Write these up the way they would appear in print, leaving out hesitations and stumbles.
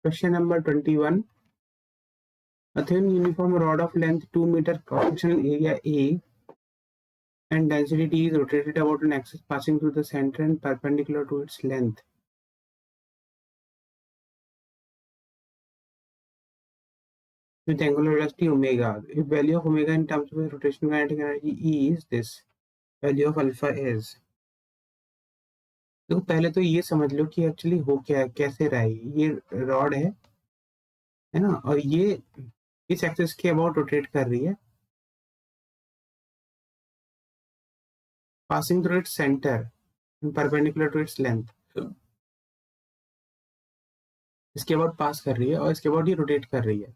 Question number 21. A thin uniform rod of length 2 meter cross-sectional area A and density T is rotated about an axis passing through the center and perpendicular to its length. With angular velocity omega. If value of omega in terms of the rotational kinetic energy E is this, value of alpha is. तो पहले तो ये समझ लो कि actually हो क्या है, कैसे रहा है। ये रॉड है ना, और ये इस एक्सिस के अबाउट रोटेट कर रही है, passing through its center and perpendicular to its length. इसके अबाउट पास कर रही है और इसके अबाउट ये रोटेट कर रही है।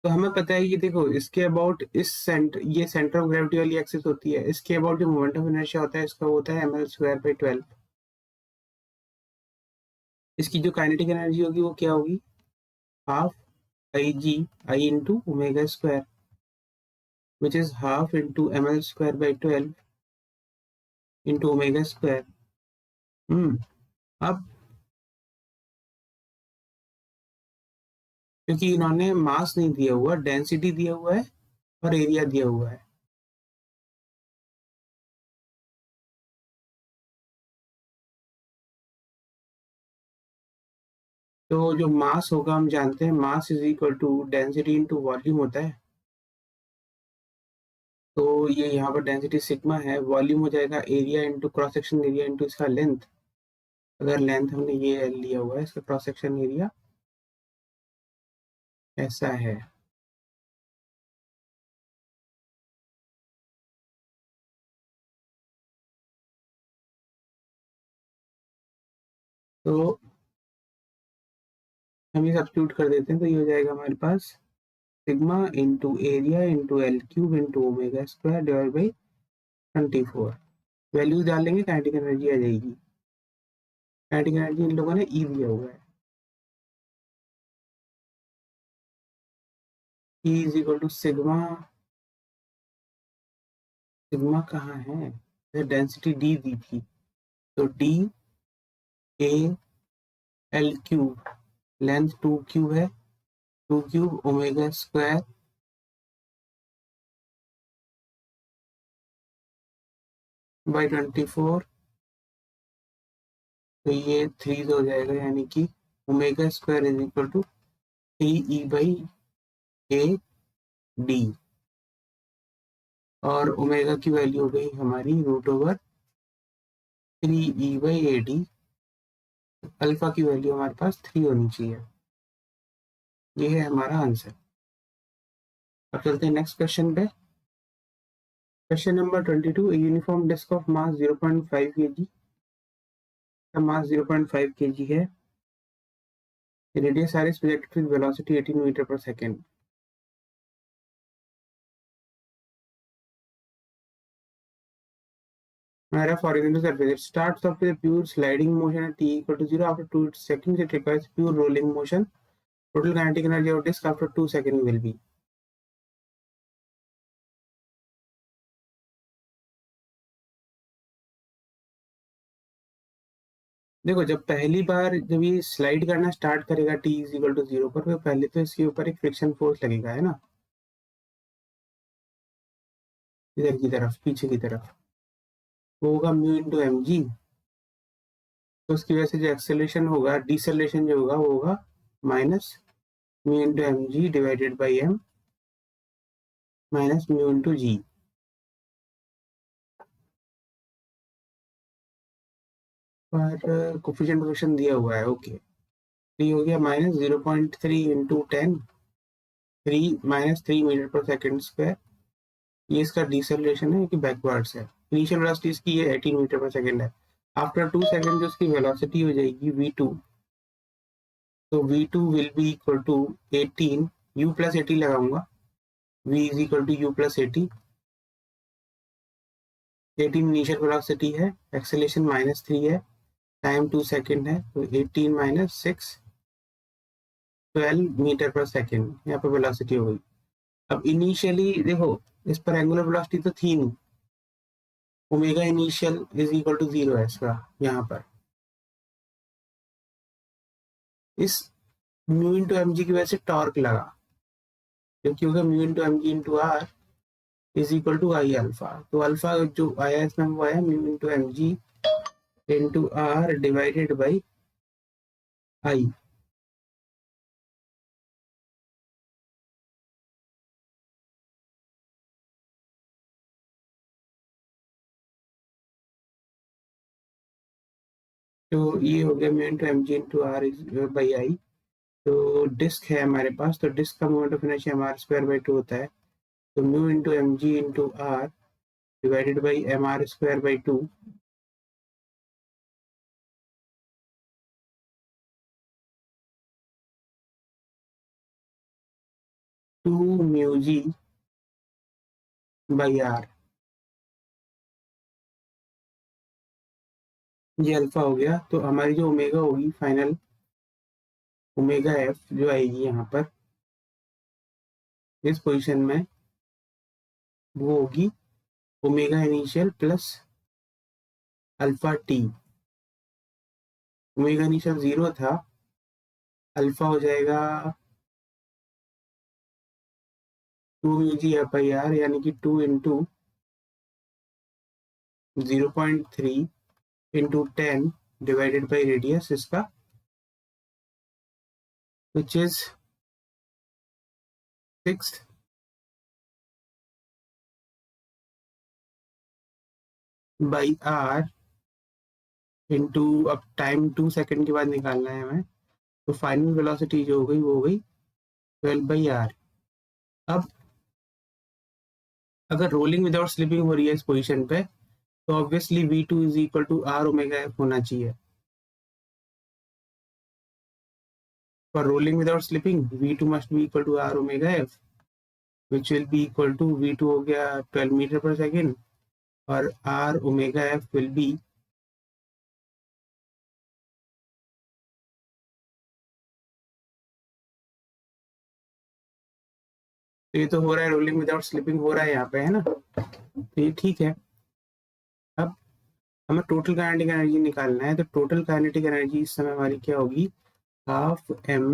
तो हमें पता है कि देखो इसके अबाउट इस सेंटर, ये सेंटर ऑफ ग्रेविटी वाली एक्सिस होती है, इसके अबाउट जो मोमेंट ऑफ इनर्शिया होता है इसका होता है ml²/12। इसकी जो काइनेटिक एनर्जी होगी वो क्या होगी, half Ig I into omega square, which is half into ml²/12 into omega square. अब क्योंकि इन्होंने मास नहीं दिया हुआ, डेंसिटी दिया हुआ है और एरिया दिया हुआ है, तो जो मास होगा हम जानते हैं mass is equal to density into volume होता है। तो ये यहाँ पर डेंसिटी सिग्मा है, वॉल्यूम हो जाएगा area into cross section area into इसका लेंथ। अगर लेंथ हमने ये लिया हुआ है, इसका क्रॉस सेक्शन एरिया ऐसा है। तो हम ये सब्स्टिट्यूट कर देते हैं, तो ये हो जाएगा हमारे पास sigma into area into L³ into omega square divide by 24। Values डालेंगे, काइनेटिक एनर्जी आ जाएगी। काइनेटिक एनर्जी इन लोगों ने ई दिया हुआ है, E is equal to sigma, sigma कहाँ है, डेंसिटी डी दी थी, तो डी ए L³ लेंथ 2³ है, 2³ ओमेगा स्क्वायर बाई 24, तो ये 3 हो जाएगा, यानी कि omega square is equal to 3E/A/D, और ओमेगा की वैल्यू हो गई हमारी √3E/AD। अल्फा की वैल्यू हमारे पास 3 होनी चाहिए। ये है हमारा आंसर। अब चलते हैं नेक्स्ट क्वेश्चन पे। Question number 22। Uniform disc of mass 0.5 kg, mass 0.5 kg है, radius R is projected with velocity 18 metre per second. Rough horizontal surface. It starts off with a pure sliding motion at t equal to 0. After 2 seconds, it requires pure rolling motion. Total kinetic energy of disk after 2 seconds will be. देखो जब पहली बार जब ये slide करना start करेगा t is equal to 0 पर, पहले तो इसके ऊपर एक फ्रिक्शन फोर्स लगेगा, है ना, इधर की तरफ, पीछे की तरफ, वो होगा म्यू इंटू एम जी। तो उसकी वजह से जो एक्सेलरेशन होगा, डिसेलरेशन जो होगा वो होगा minus mu into M g divided by m minus mu into g. पर कोफिशिएंट फंक्शन दिया हुआ है, ओके। तो ये हो गया minus 0.3 into 10, 3 metre per second square. ये इसका डिसेलरेशन है कि बैकवर्ड्स है। इनिशियल वेलोसिटी इसकी ये 18 मीटर पर सेकेंड है। आफ्टर 2 सेकेंड जो इसकी वेलोसिटी हो जाएगी v2, तो v2 will be equal to 18, u plus 80 लगाऊंगा, v is equal to u plus 80। 18 initial velocity है, एक्सेलरेशन -3 है, टाइम 2 सेकेंड है, तो 18 माइनस 6 12 मीटर पर सेकेंड यहाँ पर वेलोसिटी हो गई। अब इनिशियली देखो, इस पर एंगुलर वेलोसिटी तो थी नहीं, omega initial is equal to 0 है इसका यहाँ पर। इस म्यू इंटू एम जी की वजह से टॉर्क लगा, क्योंकि होगा mu into M G into R is equal to I alpha. तो अल्फा जो आया इसमें वो आया mu into M G into R divided by I. तो ये हो गया mu into M G into R is by I. तो डिस्क है हमारे पास, तो डिस्क का moment of inertia M are square by two होता है। तो mu into M G into R divided by M R square by two. Two mu G by R, ये अल्फा हो गया। तो हमारी जो ओमेगा होगी फाइनल, ओमेगा एफ जो आएगी यहाँ पर इस पोजीशन में, वो होगी omega initial plus alpha t. Omega initial 0 था, अल्फा हो जाएगा 2 mu g f i r, यानी कि 2 into 0.3 into 10 divided by radius इसका, which is 6 by r into, अब टाइम 2 सेकेंड के बाद निकालना है हमें, तो फाइनल वेलोसिटी जो हो गई वो हो गई 12 बाई आर। अब अगर रोलिंग विदाउट स्लिपिंग हो रही है इस पोजीशन पे, तो obviously V two is equal to R omega F होना चाहिए। For rolling without slipping V two must be equal to R omega F, which will be equal to V two हो गया 12 मीटर पर सेकेंड, और R omega F will be तो ये तो हो रहा है, रोलिंग विदाउट स्लिपिंग हो रहा है यहाँ पे, है ना, तो ये ठीक है। अब हमें टोटल काइनेटिक एनर्जी निकालना है, तो टोटल काइनेटिक एनर्जी इस समय हमारी क्या होगी, half M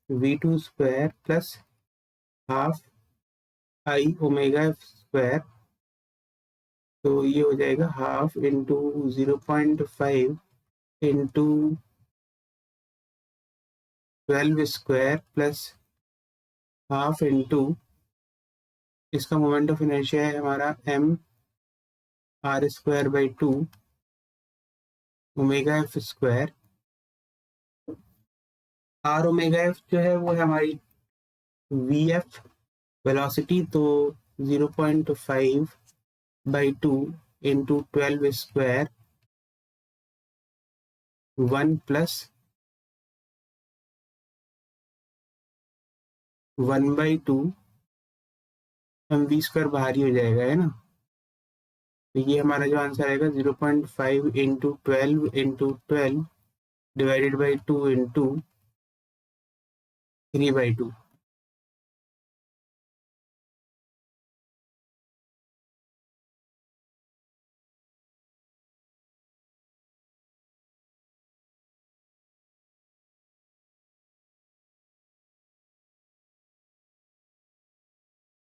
V two square plus half I omega F square. तो ये हो जाएगा half into 0.5 into 12 square plus half into, इसका मोमेंट ऑफ इनर्शिया है हमारा M are square by two omega F square. R omega F जो है वो है हमारी वी एफ वेलोसिटी, तो 0.5 by two into 12 square 1 plus 1/2 M V square बाहर ही हो जाएगा, है ना। तो ये हमारा जो आंसर आएगा 0.5 into 12 divided by 2 into 3/2।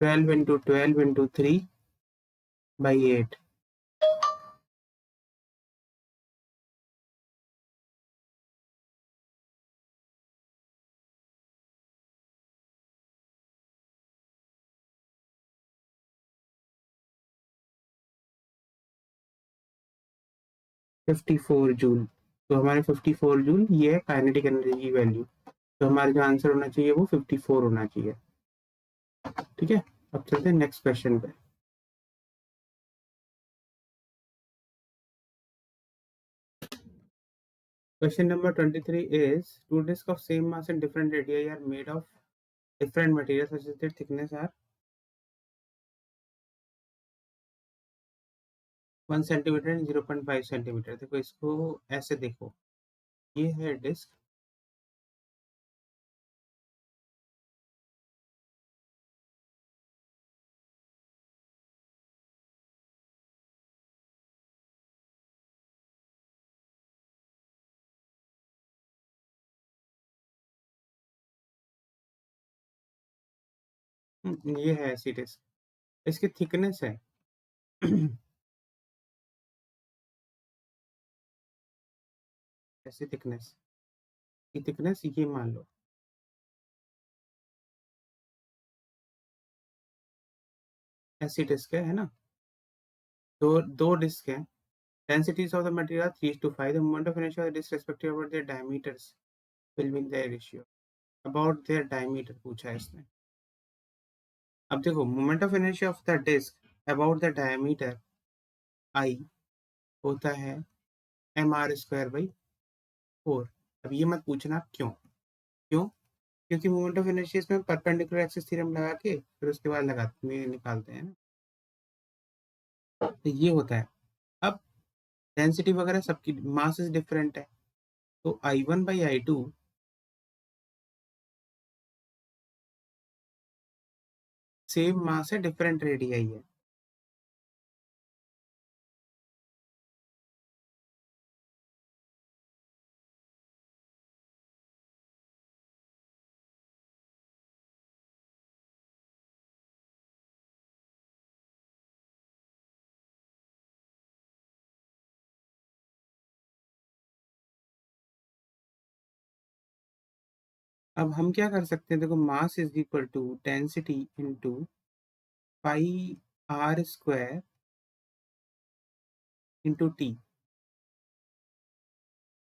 12 into 12 into 3/8। 54 joule. तो हमारे 54 जूल ये है काइनेटिक एनर्जी की वैल्यू। तो हमारा जो आंसर होना चाहिए वो 54 होना चाहिए। ठीक है, अब चलते हैं नेक्स्ट क्वेश्चन पे। Question number 23 is two discs of same mass and different radii are made of different materials such as their thickness are 1 centimetre and 0.5 centimetre. देखो इसको ऐसे देखो, ये है डिस्क, ये है ऐसी डिस्क, इसकी थिकनेस है ऐसी थिकनेस, ये थिकनेस ये मान लो, ऐसी डिस्क है ना? दो डिस्क हैं, densities of the material are 3:5, the moment of inertia is irrespective about their diameters will be their ratio, about their diameter पूछा है इसने। अब देखो moment of inertia of the disc about the diameter I होता है mr²/4। अब ये मत पूछना क्यों, क्योंकि मोमेंट ऑफ इनर्शिया इसमें परपेंडिकुलर एक्सिस थ्योरम लगा के फिर उसके बाद निकालते हैं ना, तो ये होता है। अब डेंसिटी वगैरह सबकी मासेस डिफरेंट है, तो I1/I2 सेम मास है, डिफरेंट रेडियाई है। अब हम क्या कर सकते हैं, देखो mass is equal to density into pi R square into T,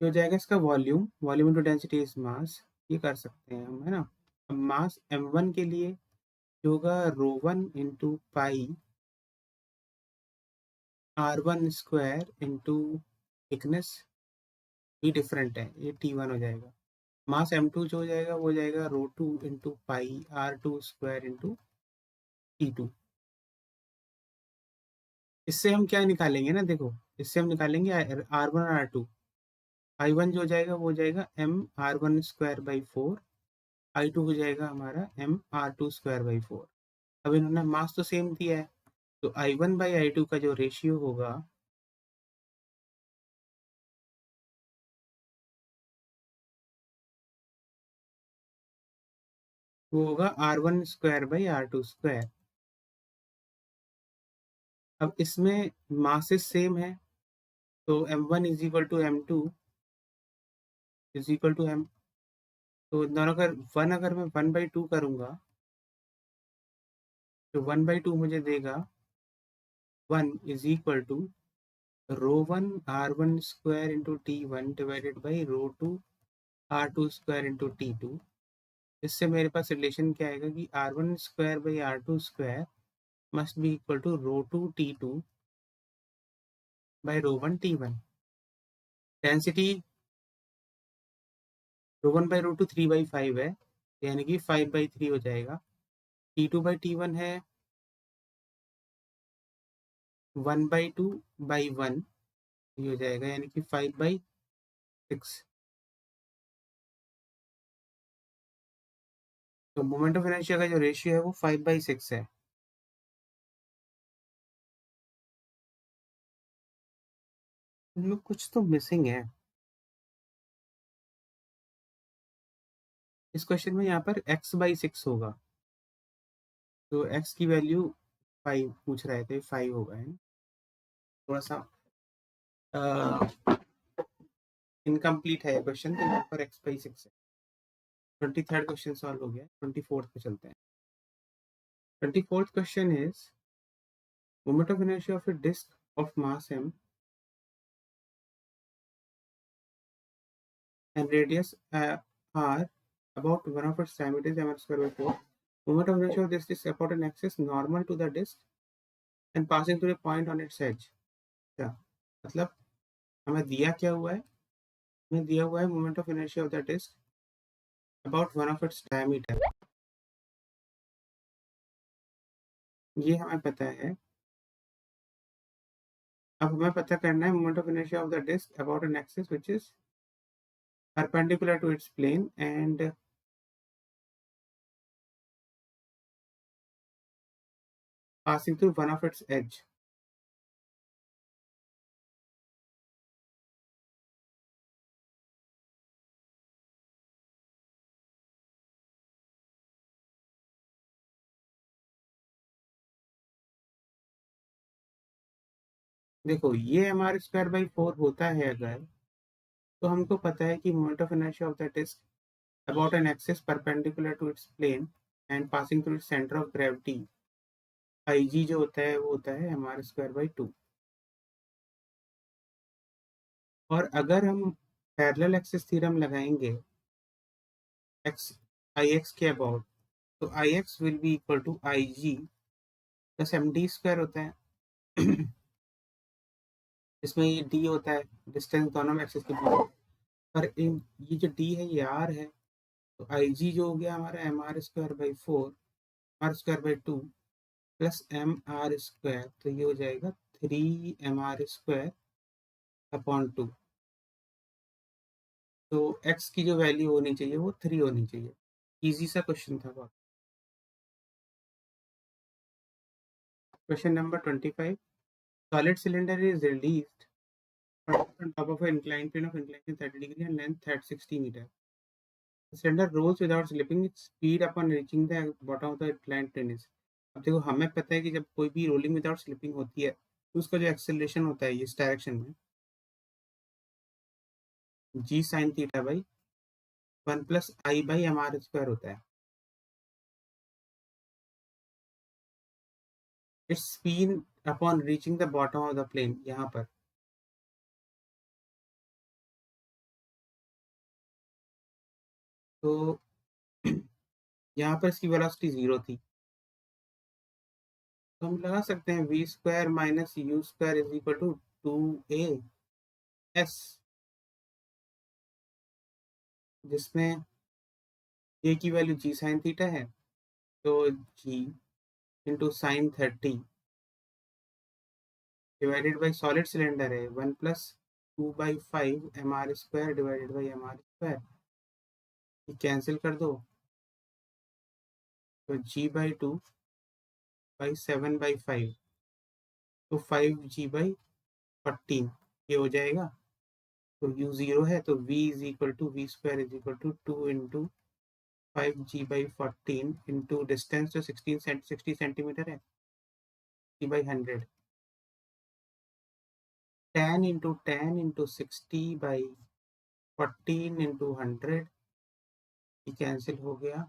हो जाएगा इसका volume, volume into density is mass, ये कर सकते हैं हम, है ना? अब मास m1 के लिए जो होगा ρ1 into pi r1 square into thickness, ये डिफरेंट है, ये t1 हो जाएगा। मास m2 जो हो जाएगा वो हो जाएगा ρ2 into pi r2 square into t2। इससे हम क्या निकालेंगे ना, देखो इससे हम निकालेंगे r1 और r2, I1 जो हो जाएगा वो हो जाएगा mr1²/4, I2 हो जाएगा हमारा mr2²/4। अब इन्होंने मास तो सेम दिया है, तो I1/I2 का जो रेशियो होगा वो होगा r1²/r2²। अब इसमें मासेस सेम है, तो m1 is equal to m2 is equal to m, तो दोनों का वन अगर मैं 1/2 करूंगा तो 1/2 मुझे देगा 1 is equal to ρ1 r1 square into t1 divided by ρ2 r2 square into t2। इससे मेरे पास रिलेशन क्या आएगा कि r1² / r2² must be equal to ρ2 t2 by ρ1 t1। Density ρ1 by ρ2 3/5 है, यानी कि 5/3 हो जाएगा। t2/t1 है 1/2/1, ये हो जाएगा यानी कि 5/6। तो मोमेंट ऑफ इनर्शिया का जो रेशियो है वो 5/6 है। इनमें कुछ तो मिसिंग है इस क्वेश्चन में, यहाँ पर x/6 होगा, तो x की वैल्यू 5 पूछ रहे थे, 5 होगा, है ना? थोड़ा सा इनकम्प्लीट है क्वेश्चन, तो यहाँ पर x/6 है। 23rd क्वेश्चन सॉल्व हो गया, 24th पे चलते हैं। 24th question is moment of inertia of a disc of mass m and radius r about one of its diameters m²/4. Moment of inertia of this disk about an axis normal to the disk and passing through a point on its edge. क्या मतलब हमें दिया क्या हुआ है, हमें दिया हुआ है moment of inertia of the disc about one of its diameter, ये हमें पता है। अब हमें पता करना है moment of inertia of the disc about an axis which is perpendicular to its plane and passing through one of its edge। देखो ये mr स्क्वायर बाई 4 होता है अगर, तो हमको पता है कि moment of inertia of that is about an axis perpendicular to its plane and passing through its centre of gravity. IG जो होता है वो होता है mr स्क्वायर बाई 2। और अगर हम पैरेलल एक्सिस थ्योरम लगाएंगे एक्स आई एक्स के अबाउट, तो I x will be equal to I g plus m d square होता है। इसमें ये डी होता है डिस्टेंस दोनों एक्सिस के बीच, पर इन ये जो डी है ये आर है, तो आई जी जो हो गया हमारा M are square by 4 R square by 2 plus M are square, तो ये हो जाएगा 3 mr स्क्वायर अपॉन 2। तो एक्स की जो वैल्यू होनी चाहिए वो 3 होनी चाहिए। इजी सा क्वेश्चन था बहुत। Question number 25। Solid cylinder is released on top of an inclined plane of inclination 30 degree and length at 60 meter. The cylinder rolls without slipping its speed upon reaching the bottom of the inclined plane is। अब देखो हमें पता है कि जब कोई भी rolling without slipping होती है तो उसका जो एक्सेलरेशन होता है इस डायरेक्शन में g sine theta by 1 plus I by M R square होता है। It's speed upon reaching the bottom of the plane, यहाँ पर तो यहाँ पर इसकी वेलोसिटी 0 थी, तो हम लगा सकते हैं v square minus u square is equal to 2a s, जिसमें ए की वैल्यू जी साइन थीटा है, तो g into sine 30 divided by solid cylinder है 1 plus 2/5 mr square divided by mr square, ये कैंसिल कर दो, तो जी बाई 2 बाई 7/5, तो 5g/14 ये हो जाएगा। तो u 0 है तो v is equal to V square is equal to 2 into 5g/14 into distance जो 60 सेंटीमीटर है 60/100, 10 इंटू 60/14 इंटू 100, ये कैंसिल हो गया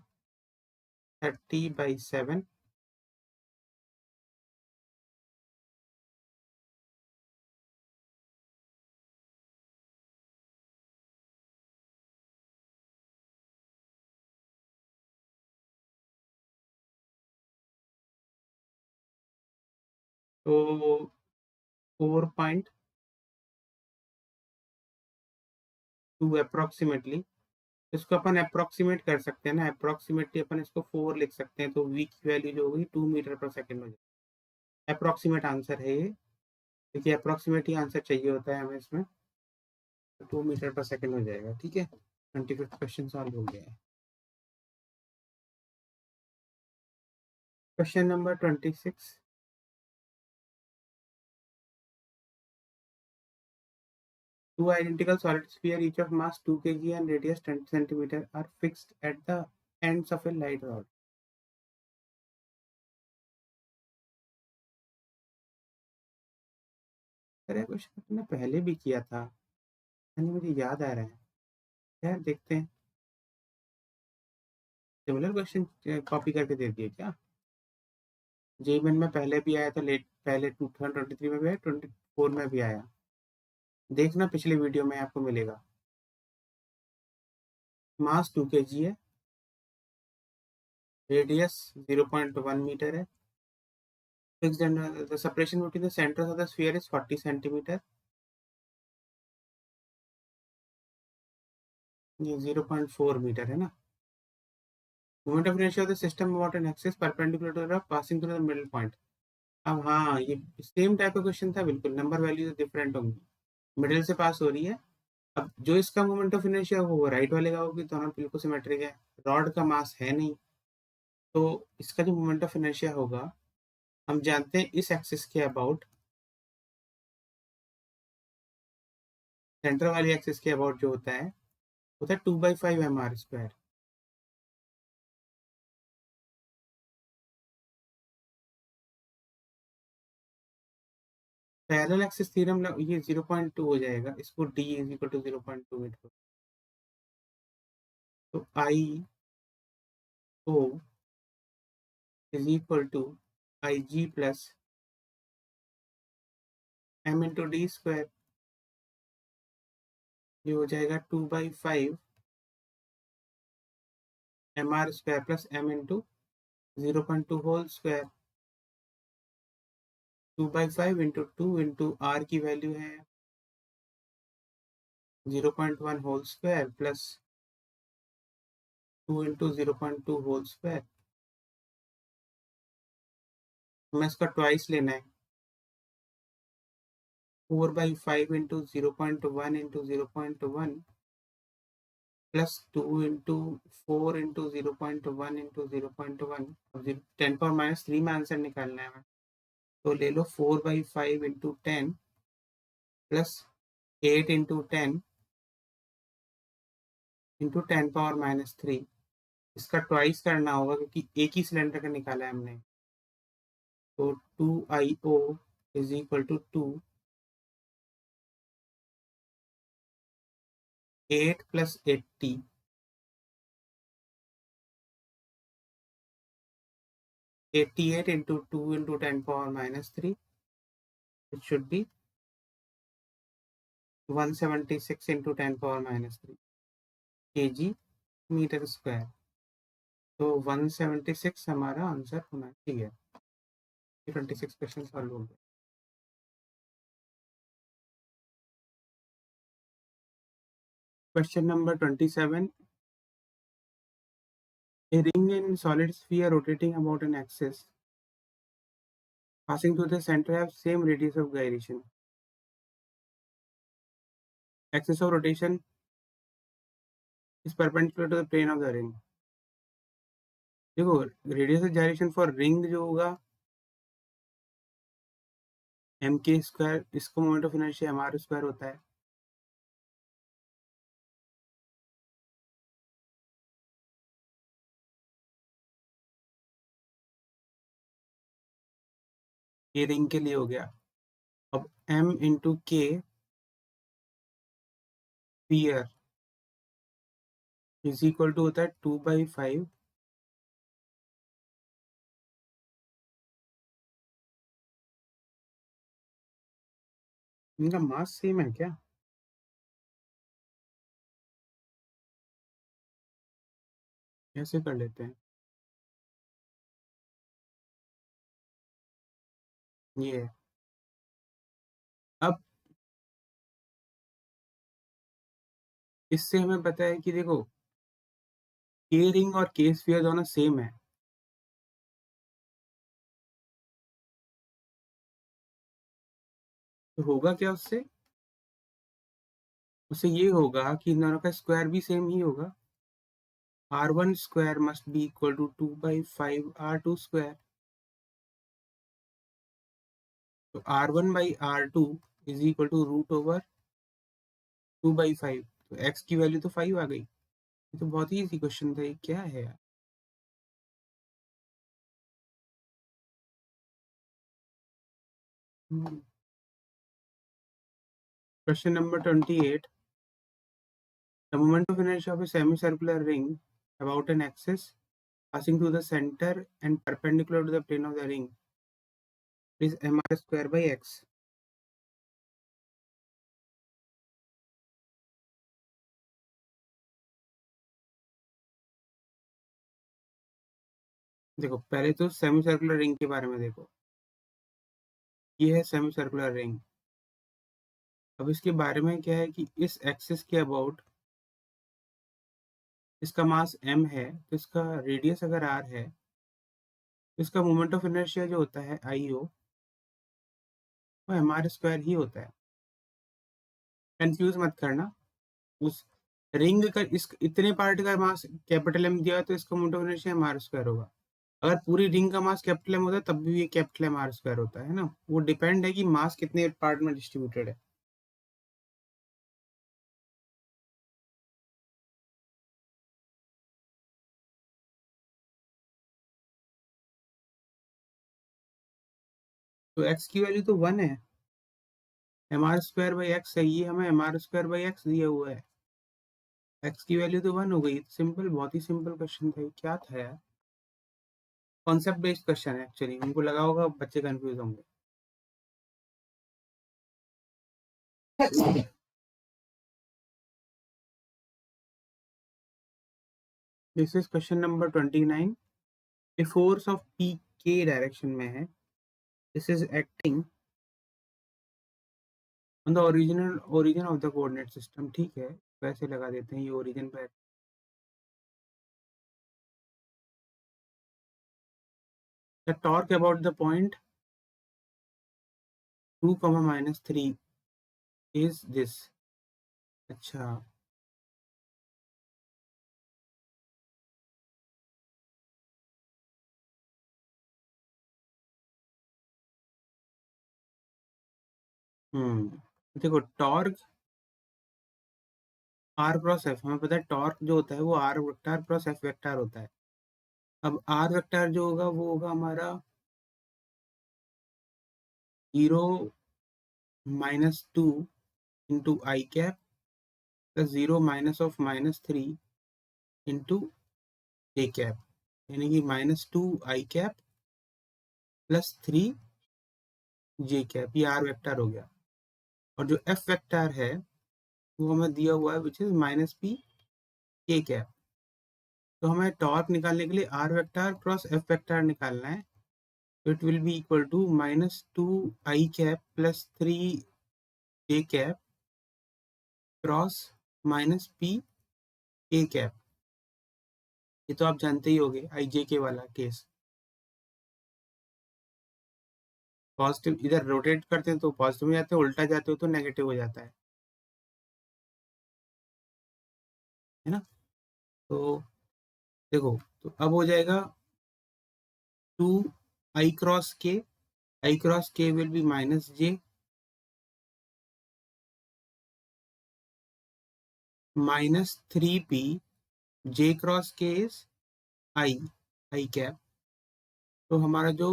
30/7, तो 4.2 अप्रोक्सीमेटली। इसको अपन अप्रोक्सीमेट कर सकते हैं ना, अप्रोक्सीमेटली अपन इसको 4 लिख सकते हैं, तो वी की वैल्यू जो होगी 2 मीटर पर सेकेंड हो जाएगी। अप्रोक्सीमेट आंसर है ये, क्योंकि अप्रोक्सीमेट ही आंसर चाहिए होता है हमें इसमें, तो 2 मीटर पर सेकेंड हो जाएगा। ठीक है, 25th क्वेश्चन सॉल्व हो गया है। Question number 26। Two identical solid sphere, each of mass 2 kg and radius 20 centimeter, are fixed at the ends of a light rod. अरे क्वेश्चन तुमने पहले भी किया था, यानी मुझे याद आ रहा है। यार देखते हैं, सिमिलर क्वेश्चन कॉपी करके दे दिए क्या? जेईमेन में पहले भी आया था, लेट पहले 2023 में भी आया, 24 में भी आया। देखना पिछले वीडियो में आपको मिलेगा। मास 2 kg है, रेडियस 0.1 मीटर है, fixed and the separation between the centers of the sphere is 40 centimeter, ये 0.4 मीटर है ना। Moment of inertia of the system about an axis perpendicular to the passing through the middle point. अब हाँ, ये same type का question था बिल्कुल, number values different होंगी, मिडिल से पास हो रही है। अब जो इसका मोमेंट ऑफ इनर्शिया होगा वो राइट वाले का होगी, दोनों बिल्कुल सिमेट्रिक है, रॉड का मास है नहीं, तो इसका जो मोमेंट ऑफ इनर्शिया होगा हम जानते हैं इस एक्सिस के अबाउट, सेंटर वाली एक्सिस के अबाउट जो होता है 2/5 mr square. Parallel axis theorem ये 0.2 हो जाएगा, इसको d इज इक्वल टू 0.28 करो तो I O is equal to I g plus m into d square, ये हो जाएगा 2/5 m are square plus m into 0.2 whole square, 2/5 into 2 into r की वैल्यू है 0.1 whole square plus 2 into 0.2 whole square, हमें इसका twice लेना है 4/5 into 0.1 into 0.1 plus 2 into 4 into 0.1 into 0.1, 10⁻³ में आंसर निकालना है हमें, तो ले लो 4/5 इंटू 10 प्लस 8 इंटू 10 इंटू 10⁻³ इसका ट्वाइस करना होगा क्योंकि एक ही सिलेंडर का निकाला है हमने, तो 2IO is equal to 2 8 plus 80 88 into 2 into 10⁻³ it should be 176 into 10⁻³ kg metre square, तो 176 हमारा आंसर होना चाहिए। 26 क्वेश्चन सॉल्व हो गए। Question number 27, a ring in solid sphere rotating about an axis passing through the center have same radius of gyration, axis of rotation is perpendicular to the plane of the ring। देखो radius of gyration for ring जो होगा M K square, इसको moment of inertia M are square होता है, ये ring के लिए हो गया। अब m इंटू के स्फीयर इज इक्वल टू होता है 2/5 इनका मास सेम है क्या? ऐसे कर लेते हैं, ये है। अब इससे हमें पता है कि देखो के रिंग और के स्फीयर दोनों सेम है, तो होगा क्या उससे? उससे ये होगा कि इन दोनों का स्क्वायर भी सेम ही होगा, r1 square must be equal to 2/5 r2 square, तो r1/r2 is equal to root over 2/5, तो x की वैल्यू तो 5 आ गई। ये तो बहुत ही इजी क्वेश्चन था, ये क्या है यार। Question number 28, the moment of inertia of a semicircular ring about an axis passing through the center and perpendicular to the plane of the ring is mr square by x। देखो पहले तो semi circular ring के बारे में देखो, ये है semi circular ring. अब इसके बारे में क्या है कि इस एक्सिस के अबाउट इसका मास m है, तो इसका रेडियस अगर r है, तो इसका मोमेंट ऑफ इनर्शिया जो होता है IO वो mr स्क्वायर ही होता है। कंफ्यूज मत करना, उस रिंग का इस इतने पार्ट का मास कैपिटल M दिया तो इसका moment of inertia mr square होगा। अगर पूरी रिंग का मास कैपिटल M होता है तब भी ये कैपिटल M r स्क्वायर होता है ना, वो डिपेंड है कि मास कितने पार्ट में डिस्ट्रीब्यूटेड है। तो x की वैल्यू तो 1 है, mr² बाई एक्स है, ये हमें mr² बाई एक्स दिया हुआ है, एक्स की वैल्यू तो 1 हो गई। सिंपल, बहुत ही सिंपल क्वेश्चन था। क्या था यार, कॉन्सेप्ट बेस्ड क्वेश्चन है एक्चुअली, उनको लगा होगा बच्चे कंफ्यूज होंगे। This is question number 29। A force of P के डायरेक्शन में है, this is acting on the origin of the coordinate system. ठीक है, वैसे लगा देते हैं ये ओरिजिन पे। The torque about the point 2, -3 is this. अच्छा, देखो टॉर्क आर क्रॉस एफ, हमें पता है टॉर्क जो होता है वो R vector plus F vector होता है। अब आर वेक्टर जो होगा वो होगा हमारा 0 -2 इंटू आई कैप प्लस 0 -3 इंटू जे कैप, यानी कि -2 I cap plus 3 J cap, ये आर वेक्टर हो गया। और जो एफ वेक्टर है वो हमें दिया हुआ है which is -p K cap. तो हमें टॉर्क निकालने के लिए R vector cross F vector निकालना है। It will be equal to -2 I cap plus 3 J cap cross -p K cap. ये तो आप जानते ही होंगे, आई जे के वाला केस। पॉजिटिव इधर रोटेट करते हैं तो पॉजिटिव में जाते हैं, उल्टा जाते हो तो नेगेटिव हो जाता है ना। तो देखो, तो अब हो जाएगा 2 आई क्रॉस के, आई क्रॉस के will be -j -3p, j cross के इज आई, आई कैप। तो हमारा जो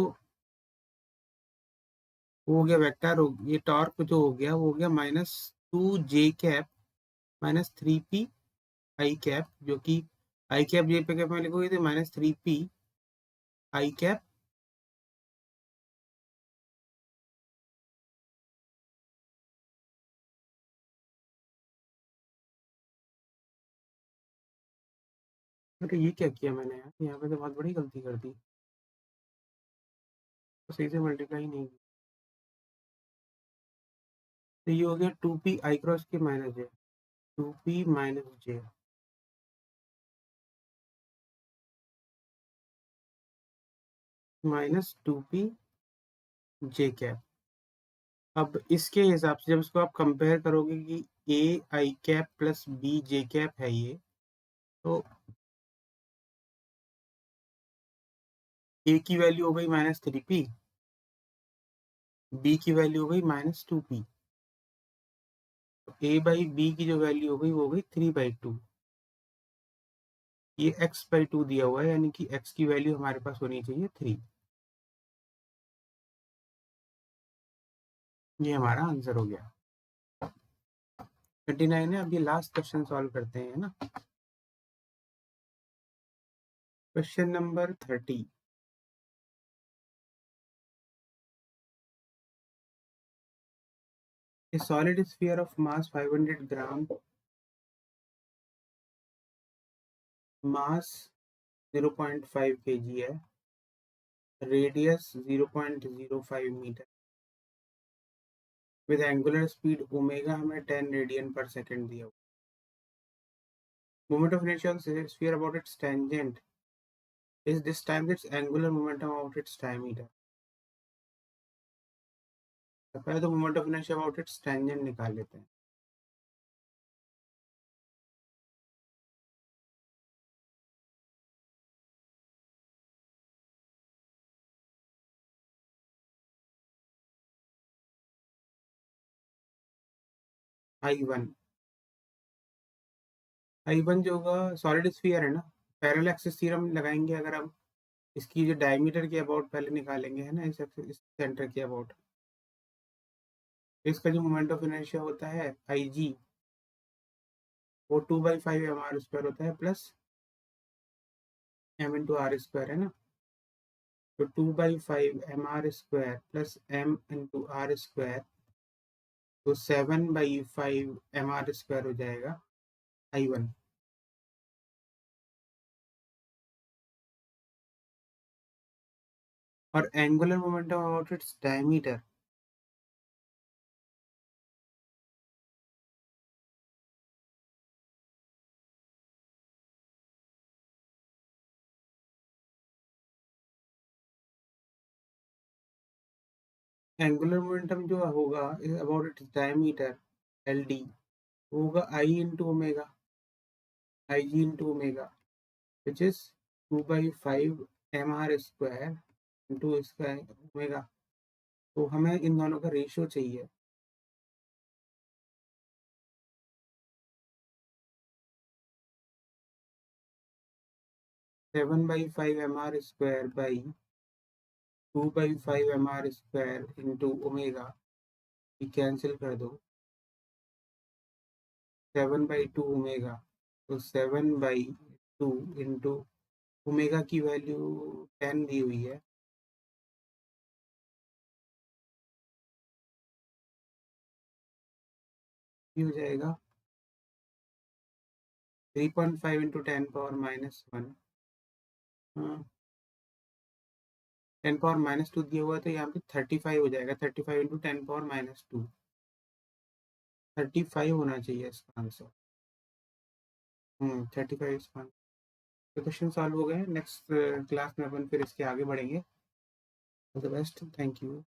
वो हो गया वेक्टर, हो ये टॉर्क जो हो गया वो हो गया -2j कैप -3p आई कैप, जो कि आई कैप जे पे कैप में लिखोगे तो -3p आई कैप अरे ये क्या किया मैंने यार, यहाँ पे तो बहुत बड़ी गलती कर दी, तो सही से मल्टीप्लाई नहीं की। तो ये हो गया 2p आई क्रॉस के -j, 2p -j -2p जे कैप। अब इसके हिसाब से जब इसको आप कंपेयर करोगे कि a i cap plus b j cap है ये, तो ए की वैल्यू हो गई -3p, बी की वैल्यू हो गई -2p, ए बाई बी की जो वैल्यू हो गई वो हो गई 3/2। ये x/2 दिया हुआ है, यानी कि x की वैल्यू हमारे पास होनी चाहिए 3। ये हमारा आंसर हो गया। 29 है। अब ये लास्ट क्वेश्चन सॉल्व करते हैं ना। Question number 30। A solid sphere of mass 500 gram, mass 0.5 kg है, radius 0.05 metre, with angular speed omega हमें 10 रेडियन पर सेकेंड दिया हुआ। Moment of inertia of sphere about its tangent is this time its angular momentum about its diameter। पहले तो moment of inertia about its tangent निकाल लेते हैं। I1 जो होगा सॉलिड स्फीयर है ना, पैरेलल एक्सिस थ्योरम लगाएंगे अगर हम, इसकी जो डायमीटर के अबाउट पहले निकालेंगे है ना, इस सेंटर के अबाउट। इसका जो मोमेंट ऑफ इनर्शिया होता है IG, वो 2/5 mr² होता है plus m into R square, है ना। तो 2/5 mr² plus m into R square, तो 7/5 mr² हो जाएगा I1। और angular momentum about its diameter, angular momentum जो होगा अबाउट इट्स डायमीटर LD, होगा I into omega, IG into omega, which is 2/5 mr² into इसका ओमेगा। तो हमें इन दोनों का रेशियो चाहिए। 7/5 mr² by 2/5 mr² into omega, ये कैंसिल कर दो, 7/2 ओमेगा, तो 7/2 इंटू ओमेगा की वैल्यू 10 दी हुई है, ये हो जाएगा 3.5 इंटू 10⁻⁻1। 10⁻⁻2 दिया हुआ है, तो यहाँ पे 35 हो जाएगा, 35 इंटू 10⁻⁻2, 35 होना चाहिए इसका आंसर। 35 इसका आंसर। तो क्वेश्चन सॉल्व हो गए। नेक्स्ट क्लास में अपन फिर इसके आगे बढ़ेंगे। All the best, thank you.